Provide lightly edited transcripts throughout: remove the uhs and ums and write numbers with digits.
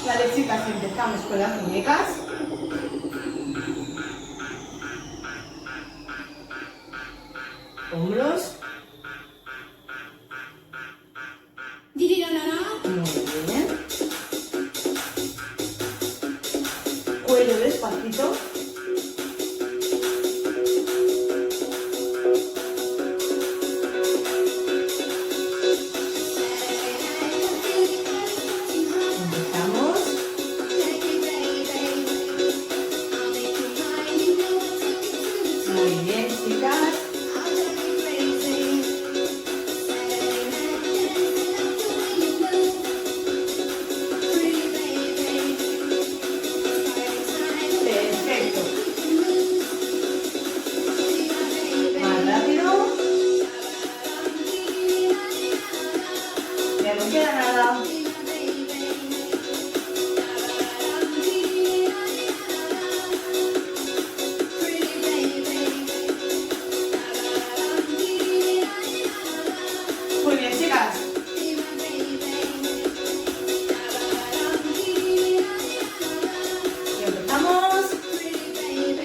Vale, chicas, empezamos con las muñecas. Hombros. Muy bien. Cuello despacito. No queda nada. Muy bien, chicas. Y empezamos.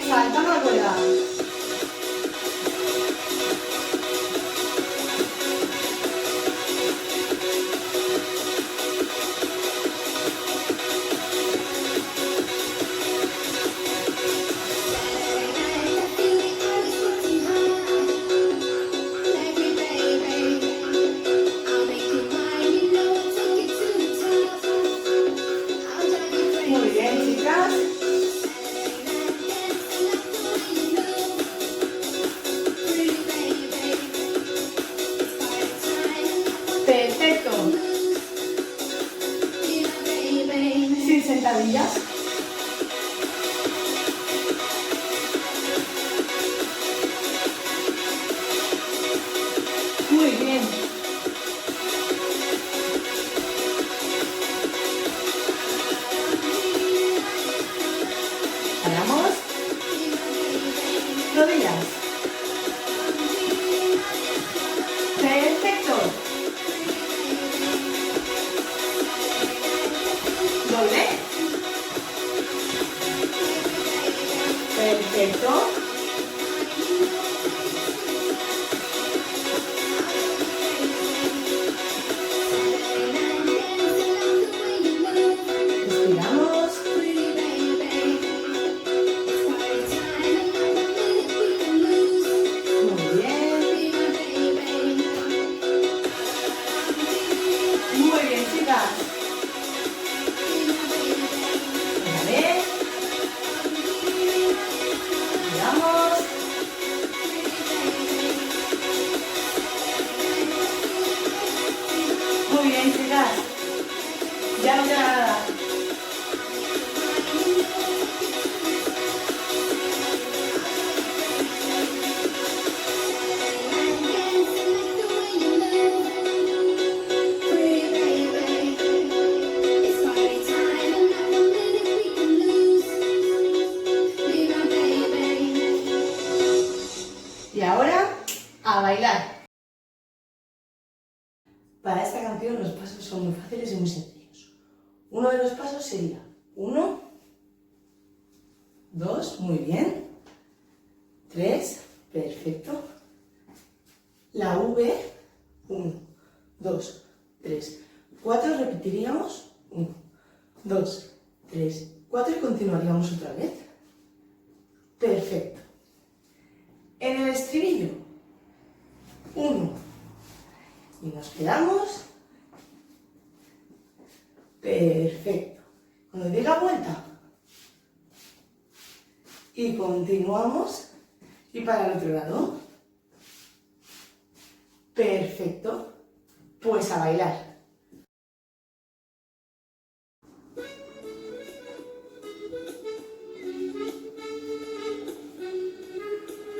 Saltamos la cuerda. Muy bien, chicas. Perfecto. Sin sentadillas. Muy bien. Paramos. Rodillas. Perfecto. Doble. Perfecto. Respiramos. Muy bien. Muy bien, chicas. Otra vez. Giramos. Muy bien, chicas. Ya no queda nada. Y ahora, a bailar. Para esta canción los pasos son muy fáciles y muy sencillos. Uno de los pasos sería 1, 2, muy bien, 3, perfecto. La V, 1, 2, 3, 4, repetiríamos, 1, 2, 3, 4 y continuaríamos otra vez. Perfecto. En el estribillo, 1, y nos quedamos. Perfecto. Cuando diga vuelta y continuamos y para el otro lado. Perfecto. Pues a bailar.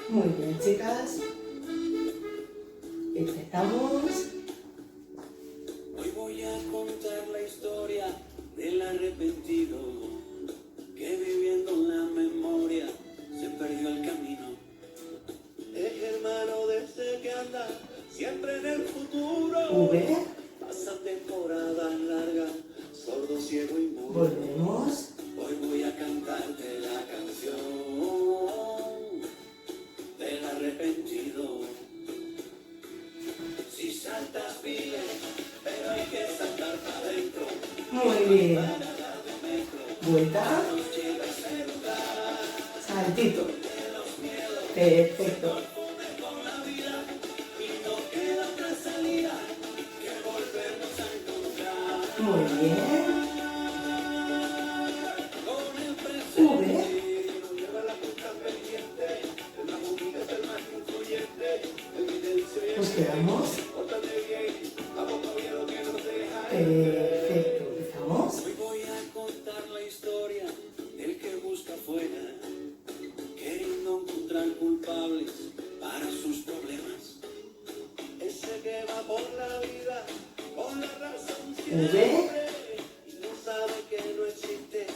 Muy bien, chicas. Empezamos. Hoy voy a contar la historia del arrepentido que viviendo en la memoria se perdió el camino. Es hermano de ese que anda siempre en el futuro. V. Pasa temporadas largas, sordo, ciego y mudo. Volvemos. saltas vives, pero hay que saltar para adentro. Muy bien. Vuelta. Saltito. Perfecto. Muy bien. V. Nos quedamos. Perfecto. Empezamos. Hoy voy a contar la historia del que busca afuera, queriendo encontrar culpables para sus problemas. Ese que va por la vida con la razón siempre y no sabe que no existe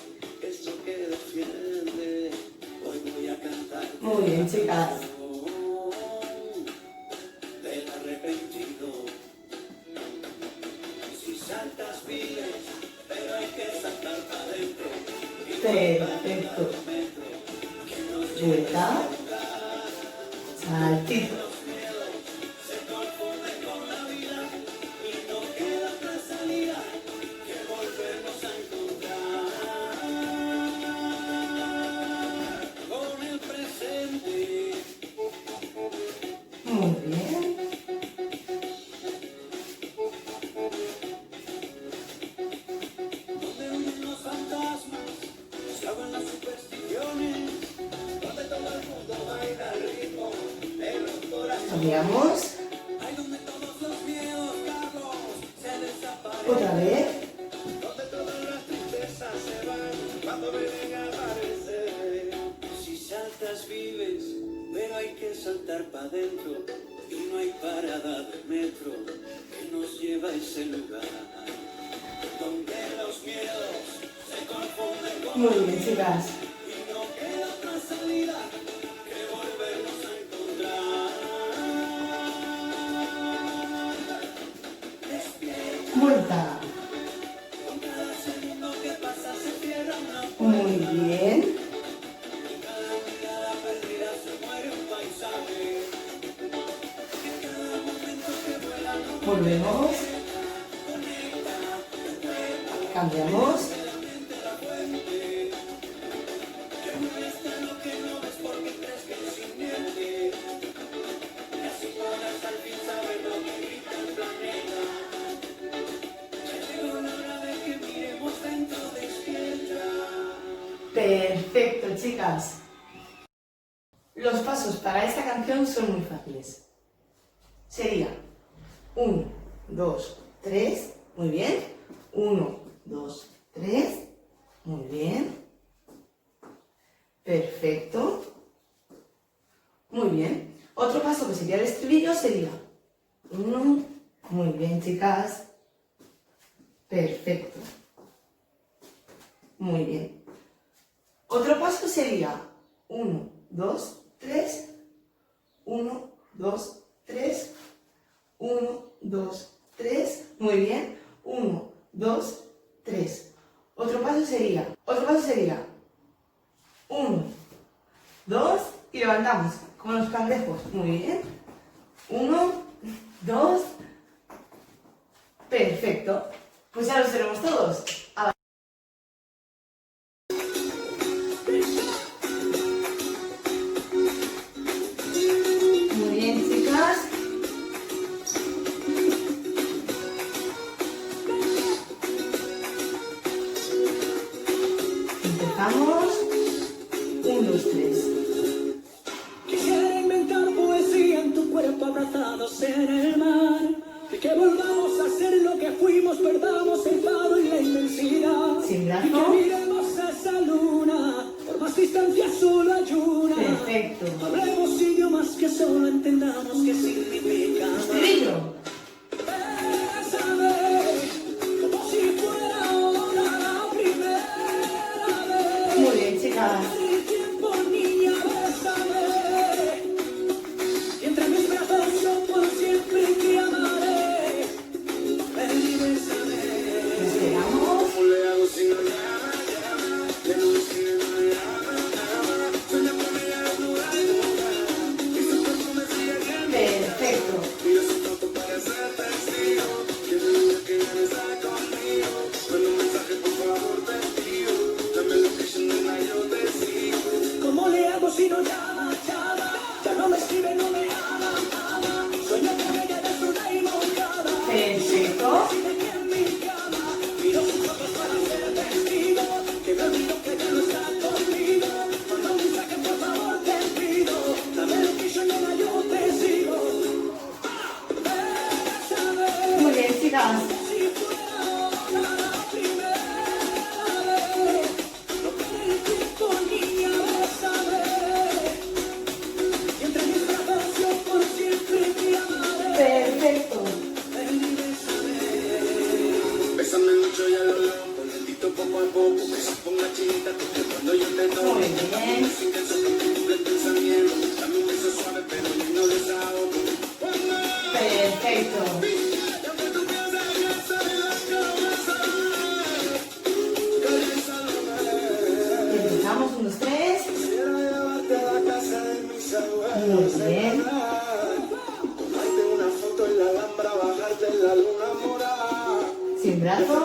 eso que defiende. Hoy voy a cantar. Muy bien, chicas. Del arrepentido. Si saltas vives, pero hay que saltar para adentro. Perfecto. Vuelta. Saltito. Se confunde con la vida y no queda otra salida que volvernos a encontrar con el presente. Muy bien. Donde huyen los fantasmas, se ahogan las supersticiones, donde todo el mundo baila al ritmo de los corazones. Cambiamos. Hay donde todos los miedos, Carlos, se desaparecen. Otra vez. Donde todas las tristezas se van cuando vienen a aparecer. Si saltas vives, pero hay que saltar para adentro. Y no hay parada de metro que nos lleva a ese lugar. Donde los miedos se confunden con Muy bien, chicas. y no queda otra salida que volvernos a encontrar. Despierta. Vuelta. Con cada segundo que pasa se cierra una puerta. Muy bien. En cada mirada perdida se muere un paisaje. En cada momento que vuela no Volvemos. conecta. Cambiamos. De la mente a la fuente. Que molesta lo que no ves porque crees que es inminente. Y así podrás al fin saber lo que grita el planeta. Ya llegó la hora de que miremos dentro despierta. Perfecto, chicas. Los pasos para esta canción son muy fáciles. Sería 1, 2, 3. Muy bien. 1, 2, 3. Muy bien. Perfecto. Muy bien. Otro paso que sería el estribillo sería 1. Muy bien, chicas. Perfecto. Muy bien. Otro paso sería 1, 2, 3. 1, 2, 3. 1, 2, 3. Muy bien. 1, 2, 3. Otro paso sería 1, 2 y levantamos como los cangrejos. Muy bien. 1, 2. Perfecto. Pues ya los tenemos todos. Muy bien, chicas. Empezamos. 1, 2, 3. Quisiera inventar poesía en tu cuerpo abrazados en el mar. Y que volvamos a ser lo que fuimos, perdamos el faro y la inmensidad. Sin Y que brazo. miremos a esa luna, por más distancia solo hay una. Perfecto. Hablemos idiomas que solo entendamos qué significa. Estribillo. Bésame, como si fuera ahora la primera vez. Muy bien, chicas. El tiempo, niña, bésame. Y entre mis brazos yo por siempre te amaré. Ven y bésame. Esperamos. ¿Cómo le hago si no llama, llama? De luz si no llama, llama. Sueña con ella, dura, dura. Y su cuerpo me sigue quemando. Perfecto. Muy bien. Perfecto. Y empezamos, 1, 2, 3. Muy bien. Sin brazo.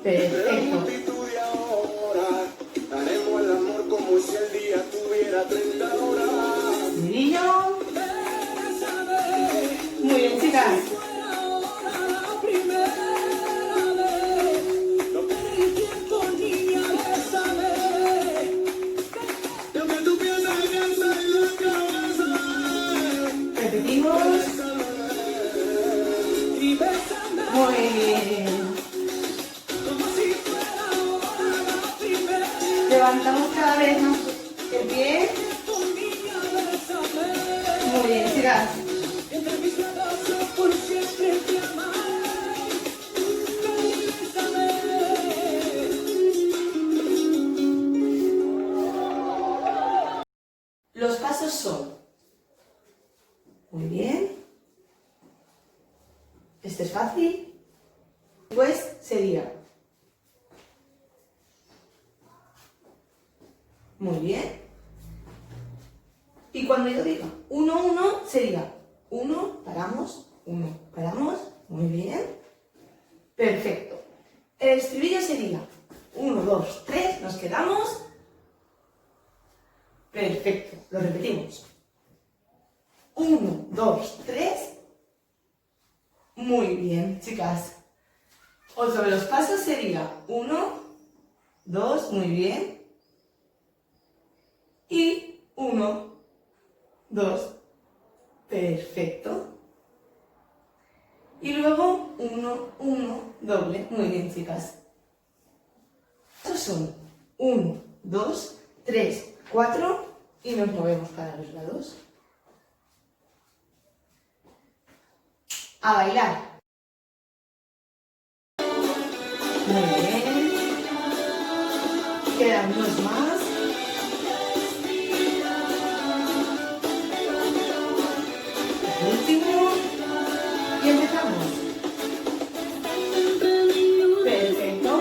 Perfecto. Haremos el amor como si el día tuviera 30 horas. Mirillo. Muy bien, chicas. Repetimos. Muy bien. Levantamos cada vez más el pie. Muy bien, chicas. Los pasos son, muy bien, este es fácil, pues sería, muy bien, y cuando yo diga 1, 1, sería 1, paramos, muy bien, perfecto. El estribillo sería 1, 2, 3, nos quedamos. Perfecto, lo repetimos. 1, 2, 3. Muy bien, chicas. Otro de los pasos sería 1, 2, muy bien. Y 1, 2, perfecto. Y luego 1, 1, doble. Muy bien, chicas. Estos son 1, 2, 3, 4 y nos movemos para los lados. A bailar. Muy bien. Quedan 2 más. El último. Y empezamos. Perfecto.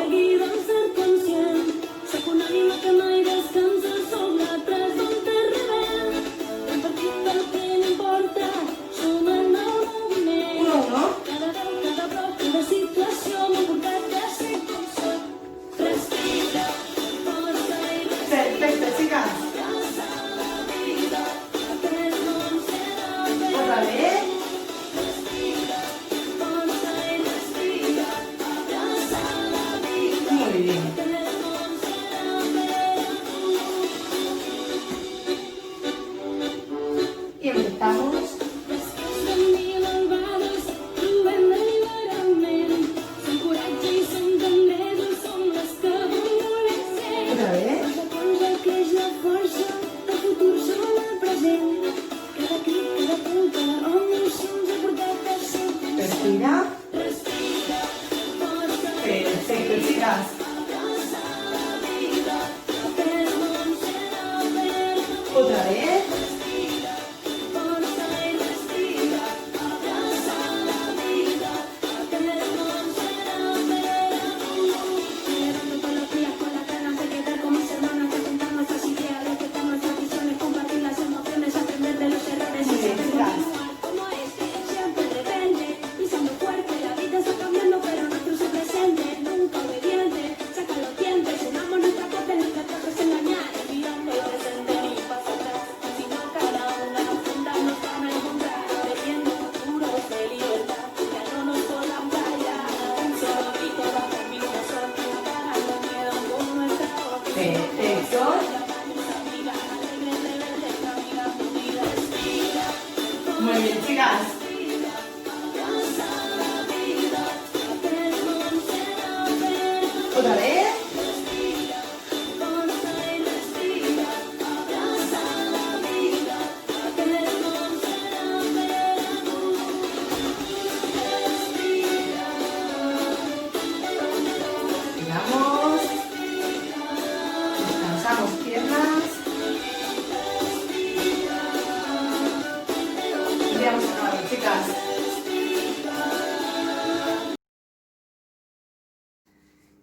Perfecto, chicas. Otra vez. Muy bien. Y empezamos. Otra vez. Respira. Perfecto, chicas. Otra vez.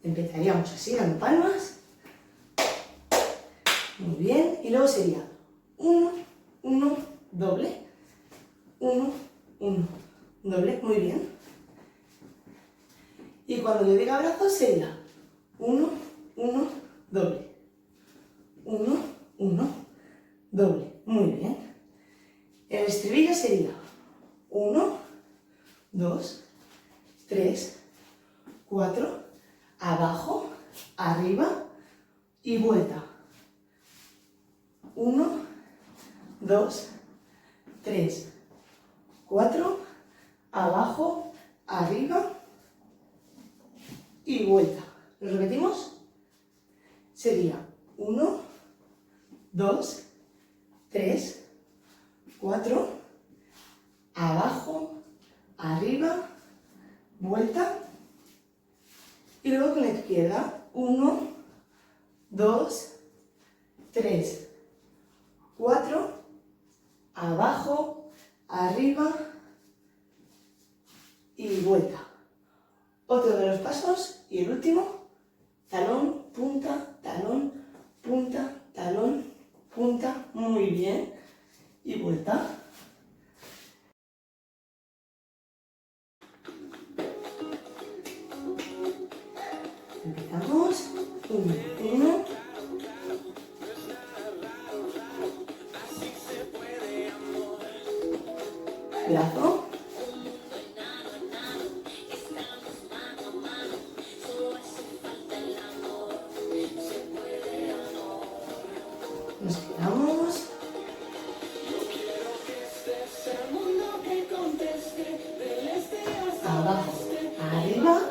Empezaríamos así, dando palmas. Muy bien. Y luego sería 1, 1, doble. 1, 1, doble. Muy bien. Y cuando yo diga brazos sería 1, 1, doble. 1, 1, doble. Muy bien. El estribillo sería 1, 2, 3, 4, abajo, arriba y vuelta. 1, 2, 3, 4, abajo, arriba y vuelta. ¿Lo repetimos? Sería 1, 2, 3, 4, abajo, arriba, vuelta. Y luego con la izquierda, 1, 2, 3, 4, abajo, arriba y vuelta. Otro de los pasos y el último, talón, punta, talón, punta, talón, punta, muy bien, y vuelta. Empezamos, 1, 1, brazo, nos quedamos, abajo, arriba,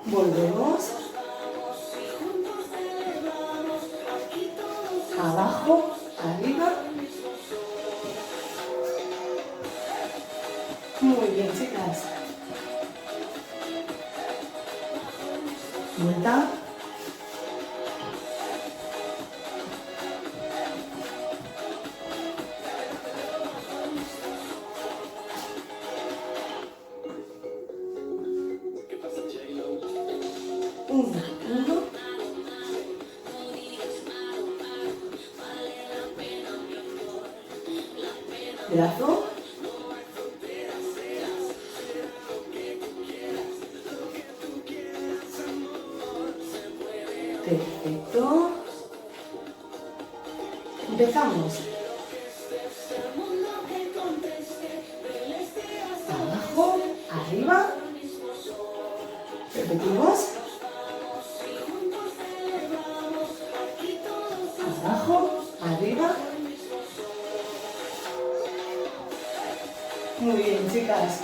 volvemos, abajo, arriba, muy bien chicas, vuelta, uno, uno, brazo, perfecto, empezamos, abajo, arriba, repetimos, abajo, arriba, muy bien chicas,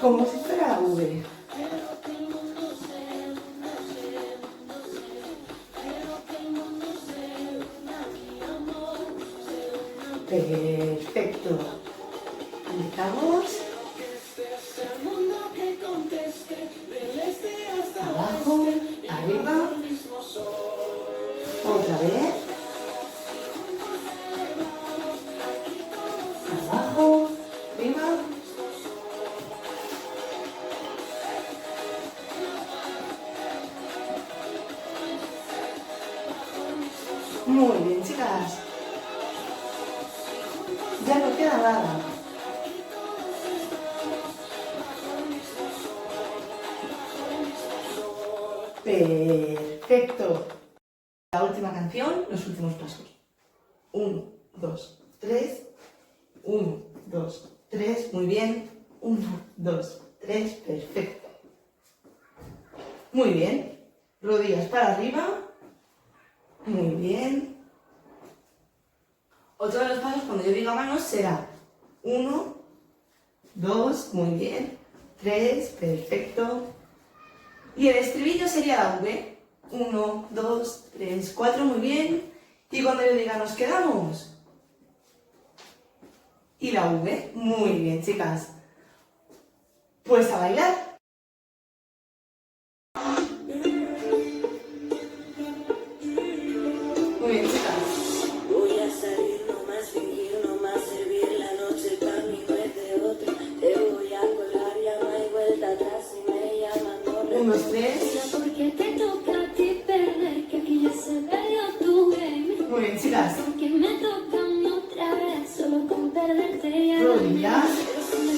como si fuera la V. Perfecto. Empezamos. Abajo, arriba. Otra vez. Abajo, arriba. Muy bien, chicas. Ya no queda nada. Perfecto. La última canción, los últimos pasos. 1, 2, 3. 1, 2, 3. Muy bien. 1, 2, 3. Perfecto. Muy bien. Rodillas para arriba. Muy bien. Otro de los pasos cuando yo diga manos será 1, 2, muy bien, 3, perfecto. Y el estribillo sería la V. 1, 2, 3, 4, muy bien. Y cuando yo diga nos quedamos. Y la V. Muy bien, chicas. Pues a bailar. Muy bien, chicas. Voy a salir, no más fingir, no más servir. La noche para mí no es de otro. Te voy a colgar, ya no hay vuelta atrás. Si me llaman, no 1, 2, 3. Porque te toca a ti perder, que aquí ya se perdió tu game. Muy bien, chicas. Porque me toca a mí otra vez, solo con perderte ya. Rodillas. Pero si me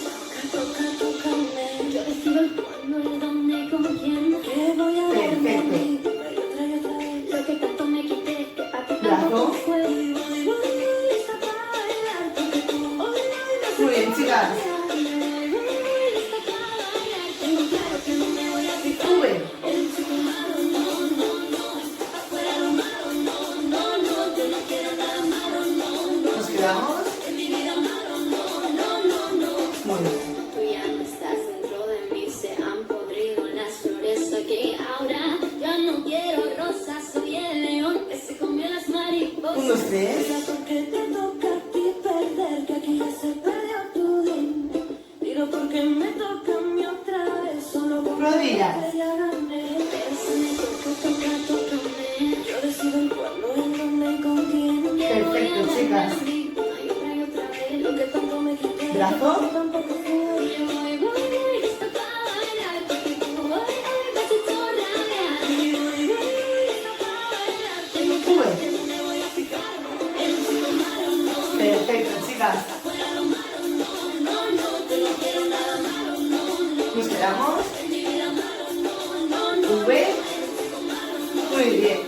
tócame. Yo decido el cuándo, el dónde, con quién. Que voy a dar por mí. Otra y otra vez. Lo que tanto me quité, que a ti tampoco fue. Lista para bailar, porque tú hoy no Muy bien, chicas. lista para bailar. Tengo claro que no me voy a fijar. V. El chico malo, no, afuera lo malo, no, yo no quiero nada malo, no, Nos quedamos. en mi vida malo, no. Muy bien. Tú ya no estás dentro de mí, se han podrido las flores aquí, ahora ya no quiero rosas, soy el león que se comió las mariposas. 1, 2, 3. Porque te toca a ti perder, que aquí ya se perdió tu game. Digo porque me toca a mí otra vez, solo con Rodillas. que ya gané. Pero si me tócame. Yo decido el cuándo, el dónde y con quién. Perfecto, chicas. Una y otra vez, lo que tanto me quité. Brazo. Tampoco fue. Y yo voy, lista para bailar, porque tú hoy me has hecho rabiar. Y voy, lista para bailar, tengo claro que no me voy a fijar. El chico malo, no. Perfecto, chicas. Fuera lo malo, no, yo no quiero nada malo, no. Nos quedamos. En mi vida malo, no. V. Muy bien.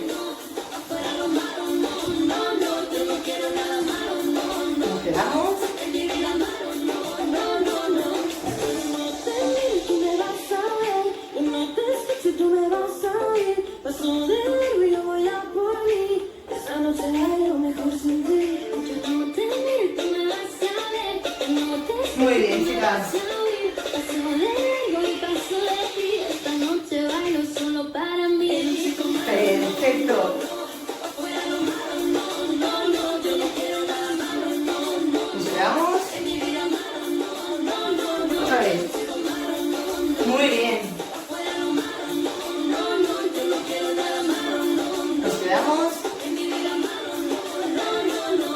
Fuera lo malo, no, yo no quiero nada malo, no. Nos quedamos. En mi vida malo, no. No te mires, tú me vas a ver. Yo no te escucho, tú me vas a ir. Paso de largo y yo voy a por mí. Esta noche haré lo mejor sin ti. Yo no te miro, tú me vas a ver. Yo no te escucho, Muy bien, tú me chicas. vas a oír. Paso de largo y paso de ti. Esta noche bailo solo para mí. El chico malo, Perfecto. fuera lo malo, no, yo no quiero nada malo, no. Nos quedamos. En mi vida malo, no. Otra vez. Muy bien. Fuera lo malo, no, yo no quiero nada malo, no. Nos quedamos. En mi vida malo, no.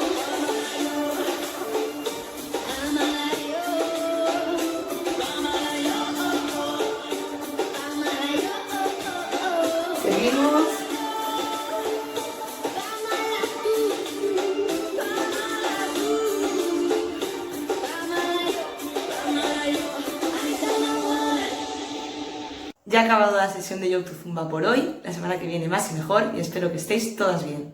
Amala yo, Seguimos. Ya ha acabado la sesión de Youtube Zumba por hoy. La semana que viene más y mejor y espero que estéis todas bien.